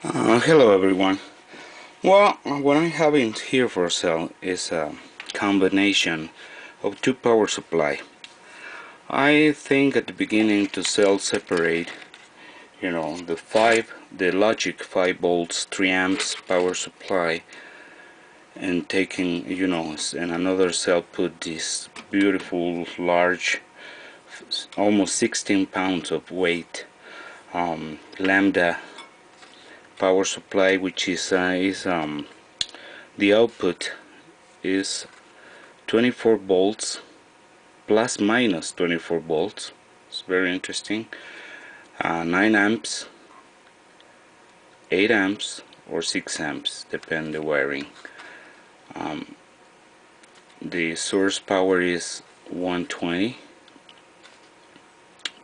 Hello everyone. Well, what I'm having here for sale is a combination of two power supply. I think at the beginning to sell separate, the logic 5 volts 3 amps power supply, and taking, in another cell put this beautiful large, almost 16 pounds of weight lambda power supply, which is the output is 24 volts plus minus 24 volts. It's very interesting. 9 amps, 8 amps, or 6 amps, depend the wiring. The source power is 120.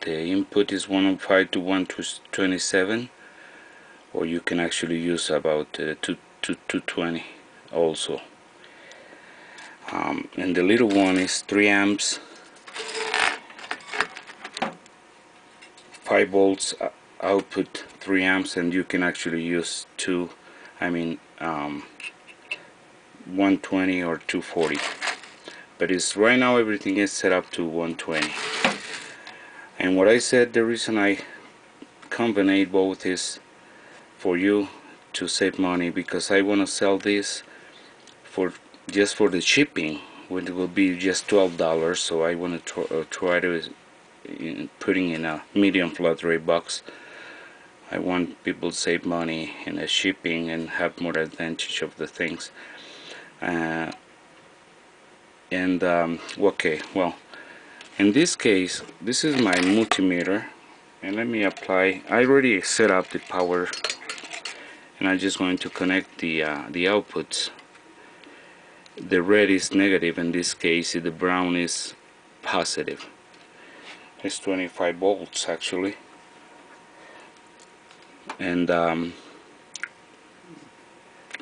The input is 105 to 127, or you can actually use about 220 also. And the little one is 3 amps, 5 volts output, 3 amps, and you can actually use 120 or 240, but it's right now everything is set up to 120. And what I said, the reason I combine both is for you to save money, because I want to sell this for just for the shipping, when it will be just $12. So I want to try to putting in a medium flat rate box. I want people to save money in the shipping and have more advantage of the things. Okay, well, in this case, this is my multimeter, and let me apply. I already set up the power, and I'm just going to connect the outputs. The red is negative in this case, the brown is positive. It's 25 volts actually, and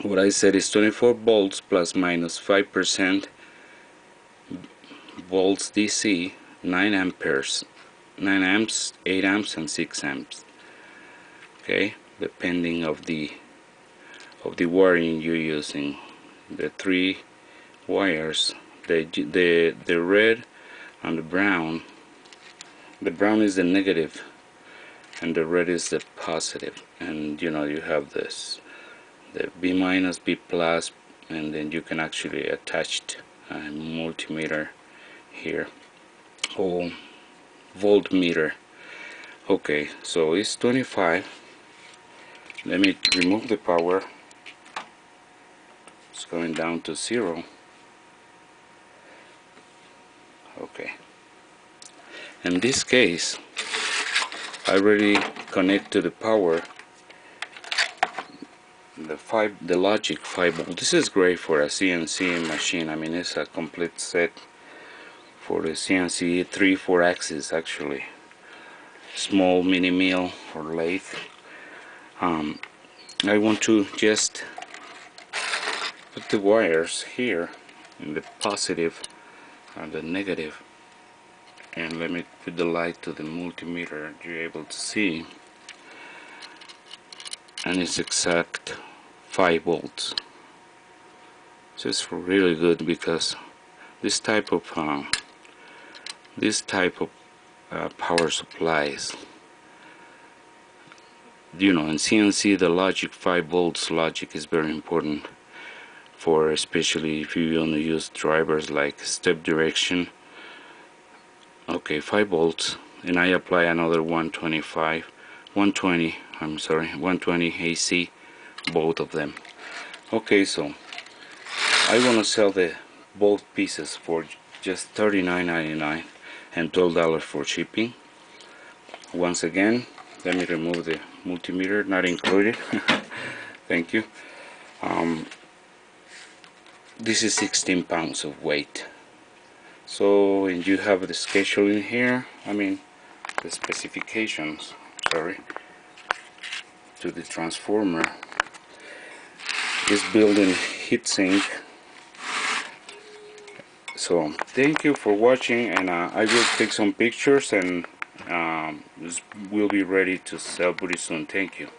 what I said is 24 volts plus minus 5% volts DC, 9 amperes, 9 amps, 8 amps, and 6 amps. Okay, depending of the wiring you're using. The 3 wires, the red and the brown. The brown is the negative and the red is the positive, and you have this, the B minus, B plus, and then you can actually attach a multimeter here, or voltmeter. Okay, so it's 25. Let me remove the power. It's going down to 0. Okay, in this case I already connect to the power the logic 5 volt. This is great for a CNC machine. I mean, it's a complete set for the CNC, 3-4 axis actually, small mini mill or lathe. I want to just put the wires here in the positive and the negative, and let me put the light to the multimeter. You're able to see, and it's exact 5 volts. So it's really good, because this type of power supplies, in CNC, the logic 5 volts logic is very important, for especially if you want to use drivers like step direction. Okay, 5 volts, and I apply another 120 AC, both of them. Okay, so I want to sell both pieces for just $39.99 and $12 for shipping. Once again, let me remove the multimeter, not included. Thank you. This is 16 pounds of weight. So, and you have the schedule in here, the specifications, sorry, to the transformer. This built-in heatsink. So thank you for watching, and I will take some pictures, and we'll be ready to sell pretty soon. Thank you.